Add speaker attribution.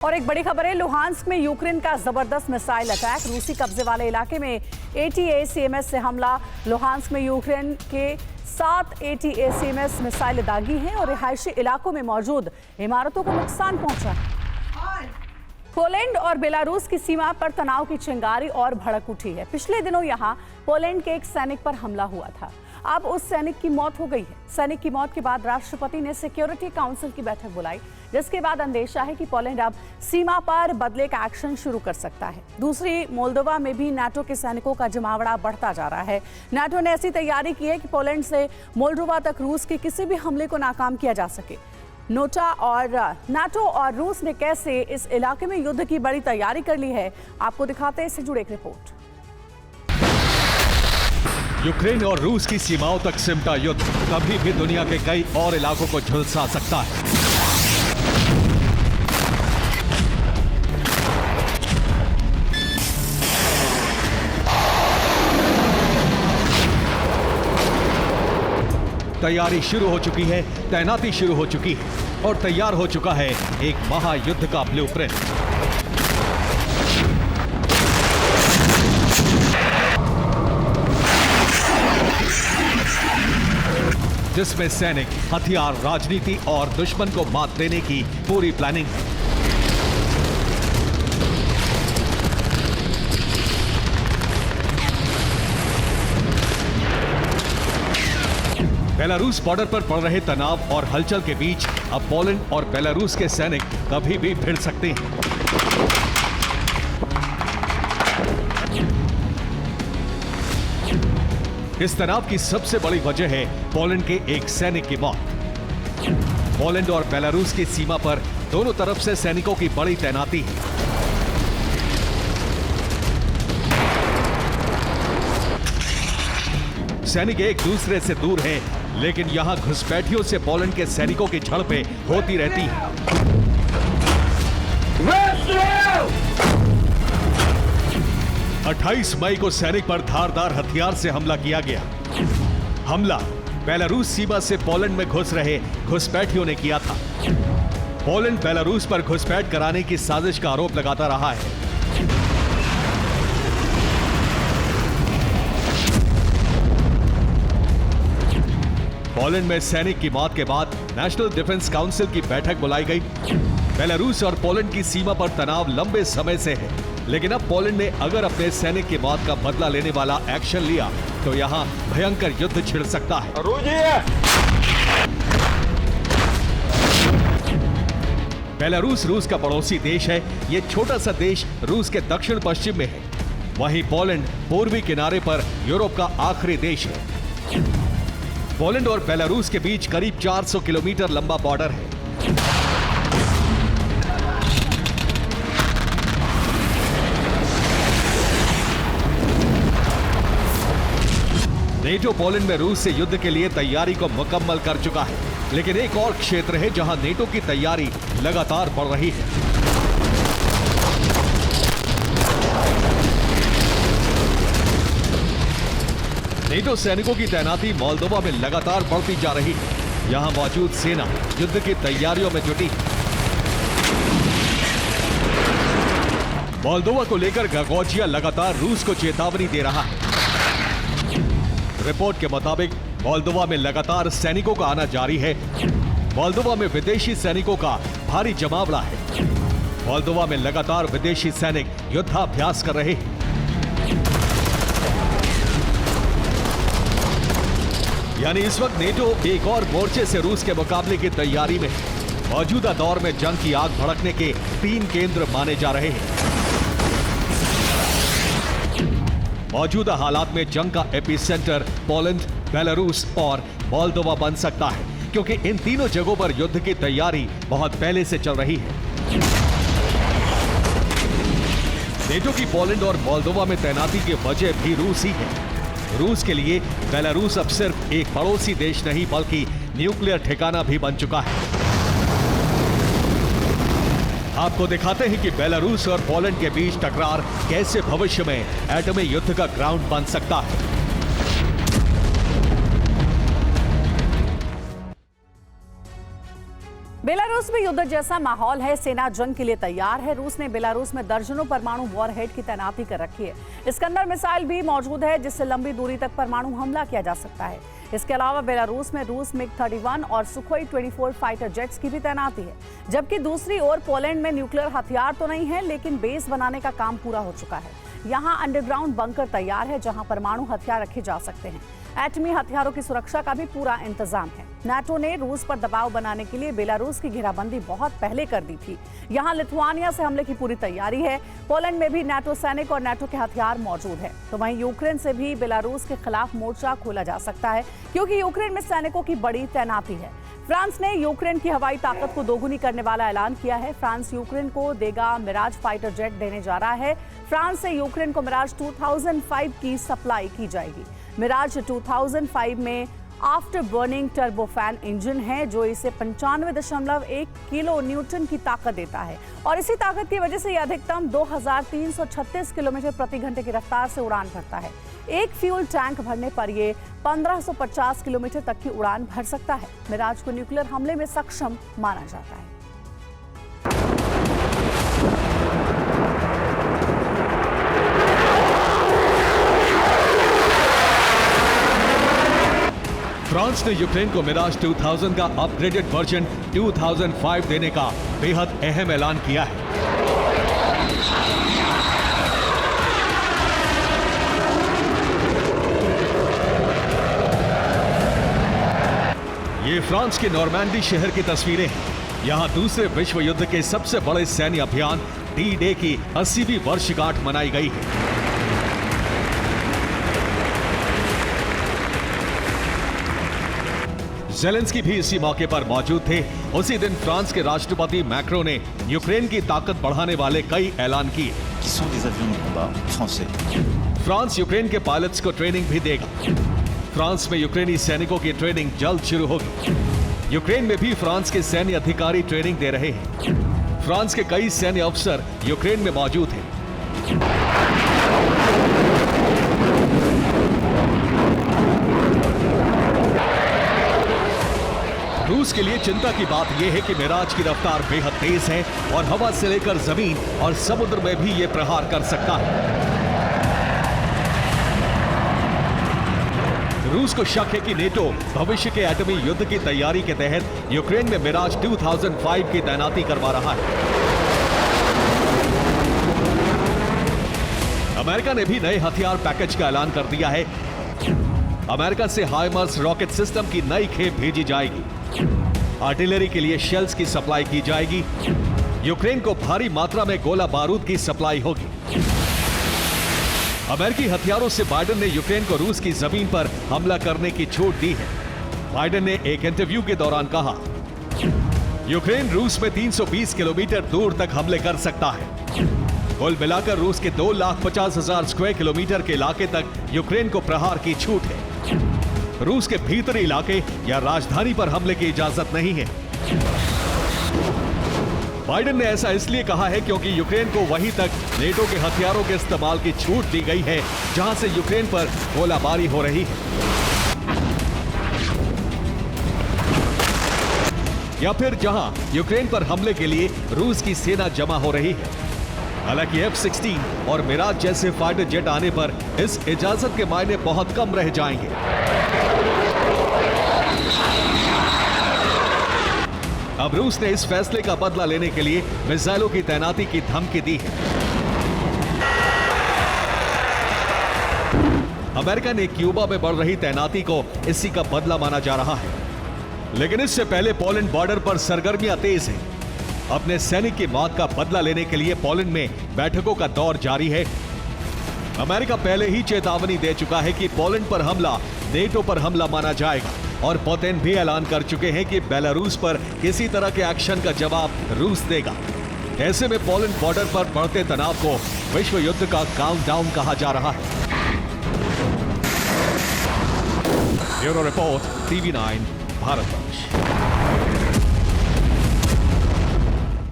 Speaker 1: और एक बड़ी खबर है, लुहांस्क में यूक्रेन का जबरदस्त मिसाइल अटैक। रूसी कब्जे वाले इलाके में ATACMS से हमला। लुहांस्क में यूक्रेन के 7 ATACMS मिसाइल दागी हैं और रिहायशी इलाकों में मौजूद इमारतों को नुकसान पहुंचा है। पोलैंड और बेलारूस की सीमा पर तनाव की चिंगारी और भड़क उठी है। पिछले दिनों यहां पोलैंड के एक सैनिक पर हमला हुआ था। अब उस सैनिक की मौत हो गई है। सैनिक की मौत के बाद राष्ट्रपति ने सिक्योरिटी काउंसिल की बैठक बुलाई, जिसके बाद अंदेशा है कि पोलैंड अब सीमा पर बदले का एक्शन शुरू कर सकता है। दूसरी मोल्दोवा में भी नाटो के सैनिकों का जमावड़ा बढ़ता जा रहा है। नाटो ने ऐसी तैयारी की है कि पोलैंड से मोल्दोवा तक रूस के किसी भी हमले को नाकाम किया जा सके। नाटो और रूस ने कैसे इस इलाके में युद्ध की बड़ी तैयारी कर ली है, आपको दिखाते हैं। इससे जुड़ी एक रिपोर्ट।
Speaker 2: यूक्रेन और रूस की सीमाओं तक सिमटा युद्ध कभी भी दुनिया के कई और इलाकों को झुलसा सकता है। तैयारी शुरू हो चुकी है, तैनाती शुरू हो चुकी है और तैयार हो चुका है एक महायुद्ध का ब्लूप्रिंट। जिसमें सैनिक, हथियार, राजनीति और दुश्मन को मात देने की पूरी प्लानिंग है। बेलारूस बॉर्डर पर पड़ रहे तनाव और हलचल के बीच अब पोलैंड और बेलारूस के सैनिक कभी भी भिड़ सकते हैं। इस तनाव की सबसे बड़ी वजह है पोलैंड के एक सैनिक की मौत। पोलैंड और बेलारूस की सीमा पर दोनों तरफ से सैनिकों की बड़ी तैनाती है। सैनिक एक दूसरे से दूर हैं, लेकिन यहां घुसपैठियों से पोलैंड के सैनिकों की झड़पें होती रहती हैं। 28 मई को सैनिक पर धारदार हथियार से हमला किया गया। हमला बेलारूस सीमा से पोलैंड में घुस रहे घुसपैठियों ने किया था। पोलैंड बेलारूस पर घुसपैठ कराने की साजिश का आरोप लगाता रहा है। पोलैंड में सैनिक की मौत के बाद नेशनल डिफेंस काउंसिल की बैठक बुलाई गई। बेलारूस और पोलैंड की सीमा पर तनाव लंबे समय से है, लेकिन अब पोलैंड ने अगर अपने सैनिक की मौत का बदला लेने वाला एक्शन लिया तो यहां भयंकर युद्ध छिड़ सकता है। बेलारूस रूस का पड़ोसी देश है। ये छोटा सा देश रूस के दक्षिण पश्चिम में है। वहीं पोलैंड पूर्वी किनारे पर यूरोप का आखिरी देश है। पोलैंड और बेलारूस के बीच करीब 400 किलोमीटर लंबा बॉर्डर है। नेटो पोलैंड में रूस से युद्ध के लिए तैयारी को मुकम्मल कर चुका है, लेकिन एक और क्षेत्र है जहां नेटो की तैयारी लगातार बढ़ रही है। नेटो सैनिकों की तैनाती मोल्दोवा में लगातार बढ़ती जा रही है। यहां मौजूद सेना युद्ध की तैयारियों में जुटी है। मोल्दोवा को लेकर गगोजिया लगातार रूस को चेतावनी दे रहा है। रिपोर्ट के मुताबिक मोल्दोवा में लगातार सैनिकों का आना जारी है। मोल्दोवा में विदेशी सैनिकों का भारी जमावड़ा है। मोल्दोवा में लगातार विदेशी सैनिक युद्धाभ्यास कर रहे हैं। यानी इस वक्त नेटो एक और मोर्चे से रूस के मुकाबले की तैयारी में है। मौजूदा दौर में जंग की आग भड़कने के 3 केंद्र माने जा रहे हैं। मौजूदा हालात में जंग का एपिसेंटर पोलैंड, बेलारूस और मोल्दोवा बन सकता है, क्योंकि इन तीनों जगहों पर युद्ध की तैयारी बहुत पहले से चल रही है। नेटो की पोलैंड और मोल्दोवा में तैनाती की वजह भी रूस ही है। रूस के लिए बेलारूस अब सिर्फ एक पड़ोसी देश नहीं बल्कि न्यूक्लियर ठिकाना भी बन चुका है। आपको दिखाते हैं कि बेलारूस और पोलैंड के बीच टकरार कैसे भविष्य में एटमी युद्ध का ग्राउंड बन सकता है।
Speaker 1: बेलारूस बेलारूस में युद्ध जैसा माहौल है। सेना जंग के लिए तैयार है। रूस ने बेलारूस में दर्जनों परमाणु वॉरहेड की तैनाती कर रखी है। इस्कंदर मिसाइल भी मौजूद है, जिससे लंबी दूरी तक परमाणु हमला किया जा सकता है। इसके अलावा बेलारूस में रूस MiG-31 और सुखोई 24 फाइटर जेट्स की भी तैनाती है। जबकि दूसरी ओर पोलैंड में न्यूक्लियर हथियार तो नहीं है, लेकिन बेस बनाने का काम पूरा हो चुका है। यहाँ अंडरग्राउंड बंकर तैयार है, जहां परमाणु हथियार रखे जा सकते हैं। एटमी हथियारों की सुरक्षा का भी पूरा इंतजाम है। नाटो ने रूस पर दबाव बनाने के लिए बेलारूस की घेराबंदी बहुत पहले कर दी थी। यहाँ लिथुआनिया से हमले की पूरी तैयारी है। पोलैंड में भी नाटो सैनिक और नाटो के हथियार मौजूद है। तो वहीं यूक्रेन से भी बेलारूस के खिलाफ मोर्चा खोला जा सकता है, क्योंकि यूक्रेन में सैनिकों की बड़ी तैनाती है। फ्रांस ने यूक्रेन की हवाई ताकत को दोगुनी करने वाला ऐलान किया है। फ्रांस यूक्रेन को देगा मिराज फाइटर जेट देने जा रहा है। फ्रांस से यूक्रेन को मिराज 2005 की सप्लाई की जाएगी। मिराज 2005 में आफ्टर बर्निंग टर्बोफैन इंजन है, जो इसे 95.1 किलो न्यूटन की ताकत देता है और इसी ताकत की वजह से यह अधिकतम 2336 किलोमीटर प्रति घंटे की रफ्तार से उड़ान भरता है। एक फ्यूल टैंक भरने पर यह 1550 किलोमीटर तक की उड़ान भर सकता है। मिराज को न्यूक्लियर हमले में सक्षम माना जाता है।
Speaker 2: फ्रांस ने यूक्रेन को मिराज 2000 का अपग्रेडेड वर्जन 2005 देने का बेहद अहम ऐलान किया है। ये फ्रांस के नॉर्मैंडी शहर की तस्वीरें हैं। यहां दूसरे विश्व युद्ध के सबसे बड़े सैन्य अभियान डी-डे की 80वीं वर्षगांठ मनाई गई है। ज़ेलेंस्की भी इसी मौके पर मौजूद थे। उसी दिन फ्रांस के राष्ट्रपति मैक्रो ने यूक्रेन की ताकत बढ़ाने वाले कई ऐलान किए। फ्रांस यूक्रेन के पायलट्स को ट्रेनिंग भी देगा। फ्रांस में यूक्रेनी सैनिकों की ट्रेनिंग जल्द शुरू होगी। यूक्रेन में भी फ्रांस के सैन्य अधिकारी ट्रेनिंग दे रहे हैं। फ्रांस के कई सैन्य अफसर यूक्रेन में मौजूद हैं। रूस के लिए चिंता की बात यह है कि मिराज की रफ्तार बेहद तेज है और हवा से लेकर जमीन और समुद्र में भी यह प्रहार कर सकता है। रूस को शक है कि नेटो भविष्य के एटमी युद्ध की तैयारी के तहत यूक्रेन में मिराज 2005 की तैनाती करवा रहा है। अमेरिका ने भी नए हथियार पैकेज का ऐलान कर दिया है। अमेरिका से हाइमर्स रॉकेट सिस्टम की नई खेप भेजी जाएगी। आर्टिलरी के लिए शेल्स की सप्लाई की जाएगी। यूक्रेन को भारी मात्रा में गोला बारूद की सप्लाई होगी। अमेरिकी हथियारों से बाइडेन ने यूक्रेन को रूस की जमीन पर हमला करने की छूट दी है। बाइडेन ने एक इंटरव्यू के दौरान कहा, यूक्रेन रूस में 320 किलोमीटर दूर तक हमले कर सकता है। कुल मिलाकर रूस के 2,50,000 स्क्वायर किलोमीटर के इलाके तक यूक्रेन को प्रहार की छूट है। रूस के भीतरी इलाके या राजधानी पर हमले की इजाजत नहीं है। बाइडेन ने ऐसा इसलिए कहा है क्योंकि यूक्रेन को वहीं तक नेटो के हथियारों के इस्तेमाल की छूट दी गई है जहां से यूक्रेन पर गोलाबारी हो रही है, या फिर जहां यूक्रेन पर हमले के लिए रूस की सेना जमा हो रही है। हालांकि F-16 और मिराज जैसे फाइटर जेट आने पर इस इजाजत के मायने बहुत कम रह जाएंगे। अब रूस ने इस फैसले का बदला लेने के लिए मिसाइलों की तैनाती की धमकी दी है। अमेरिका ने क्यूबा में बढ़ रही तैनाती को इसी का बदला माना जा रहा है। लेकिन इससे पहले पोलैंड बॉर्डर पर सरगर्मियां तेज हैं। अपने सैनिक की मौत का बदला लेने के लिए पोलैंड में बैठकों का दौर जारी है। अमेरिका पहले ही चेतावनी दे चुका है कि पोलैंड पर हमला नेटो पर हमला माना जाएगा और पुतिन भी ऐलान कर चुके हैं कि बेलारूस पर किसी तरह के एक्शन का जवाब रूस देगा। ऐसे में पोलैंड बॉर्डर पर बढ़ते तनाव को विश्व युद्ध का काउंटडाउन कहा जा रहा है। Bureau report, TV9 Bharatvarsh.